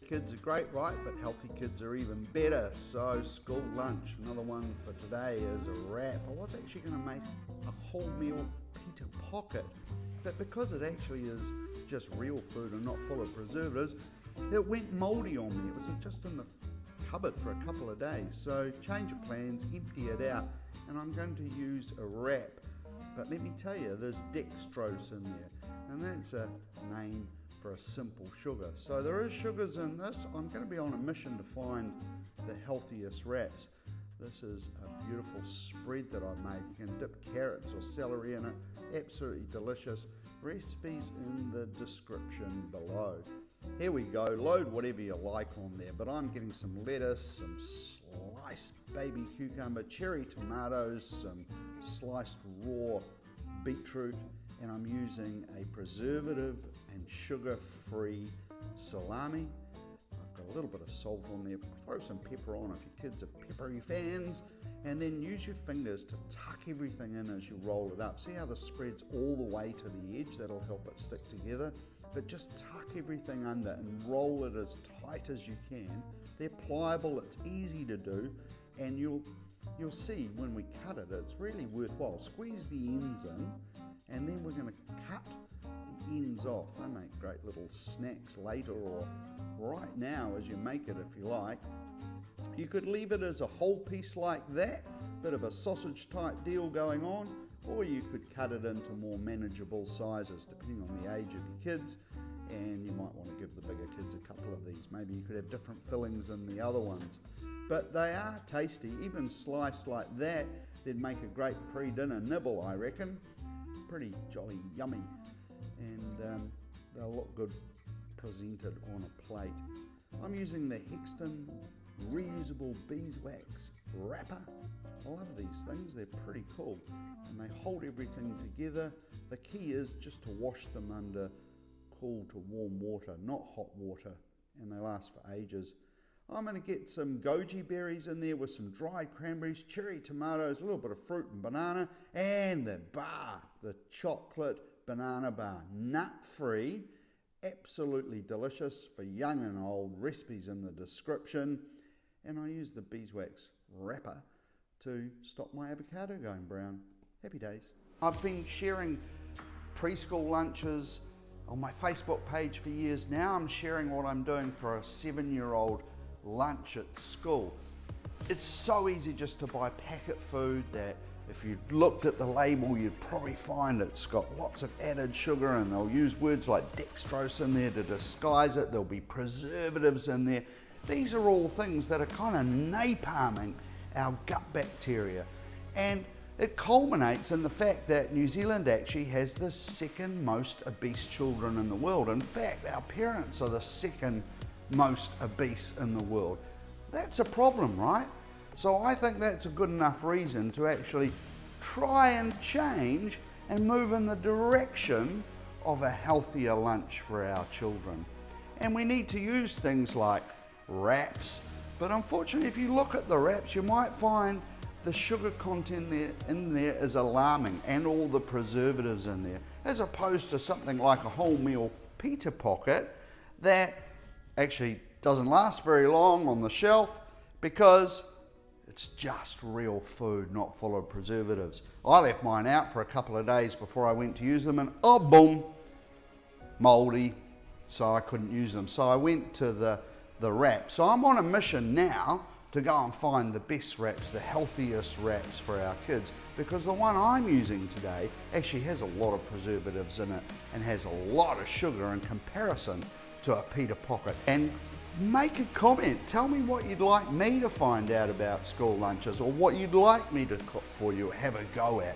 kids are great, right? But healthy kids are even better. So school lunch, another one for today is a wrap. I was actually going to make a wholemeal pita pocket, but because it actually is just real food and not full of preservatives, it went mouldy on me. It was just in the cupboard for a couple of days. So change of plans, empty it out, and I'm going to use a wrap. But let me tell you, there's dextrose in there, and that's a name for a simple sugar. So there is sugars in this. I'm going to be on a mission to find the healthiest wraps. This is a beautiful spread that I made. You can dip carrots or celery in it. Absolutely delicious. Recipes in the description below. Here we go. Load whatever you like on there, but I'm getting some lettuce, some sliced baby cucumber, cherry tomatoes, some sliced raw beetroot, and I'm using a preservative and sugar-free salami. I've got a little bit of salt on there. Throw some pepper on if your kids are peppery fans, and then use your fingers to tuck everything in as you roll it up. See how the spread's all the way to the edge? That'll help it stick together. But just tuck everything under and roll it as tight as you can. They're pliable, it's easy to do, and you'll see when we cut it, it's really worthwhile. Squeeze the ends in, and then we're going to cut the ends off. They make great little snacks later or right now as you make it if you like. You could leave it as a whole piece like that, bit of a sausage type deal going on, or you could cut it into more manageable sizes depending on the age of your kids, and you might want to give the bigger kids a couple of these. Maybe you could have different fillings than the other ones. But they are tasty, even sliced like that. They'd make a great pre-dinner nibble, I reckon. Pretty jolly yummy, and they'll look good presented on a plate. I'm using the Hexton reusable beeswax wrapper. I love these things, they're pretty cool, and they hold everything together. The key is just to wash them under cool to warm water, not hot water, and they last for ages. I'm going to get some goji berries in there with some dried cranberries, cherry tomatoes, a little bit of fruit and banana, and the bar, the chocolate banana bar, nut-free, absolutely delicious for young and old. Recipes in the description. And I use the beeswax wrapper to stop my avocado going brown. Happy days. I've been sharing preschool lunches on my Facebook page for years now. I'm sharing what I'm doing for a 7-year-old lunch at school. It's so easy just to buy packet food that if you looked at the label, you'd probably find it's got lots of added sugar, and they'll use words like dextrose in there to disguise it. There'll be preservatives in there. These are all things that are kind of napalming our gut bacteria. And it culminates in the fact that New Zealand actually has the second most obese children in the world. In fact, our parents are the second most obese in the world. That's a problem, right? So I think that's a good enough reason to actually try and change and move in the direction of a healthier lunch for our children. And we need to use things like wraps, but unfortunately if you look at the wraps, you might find the sugar content in there is alarming, and all the preservatives in there, as opposed to something like a wholemeal pita pocket that actually doesn't last very long on the shelf because it's just real food, not full of preservatives. I left mine out for a couple of days before I went to use them, and oh boom, mouldy, so I couldn't use them. So I went to the wrap. So I'm on a mission now to go and find the best wraps, the healthiest wraps for our kids, because the one I'm using today actually has a lot of preservatives in it and has a lot of sugar in comparison to a pita pocket. And make a comment, tell me what you'd like me to find out about school lunches, or what you'd like me to cook for you, have a go at.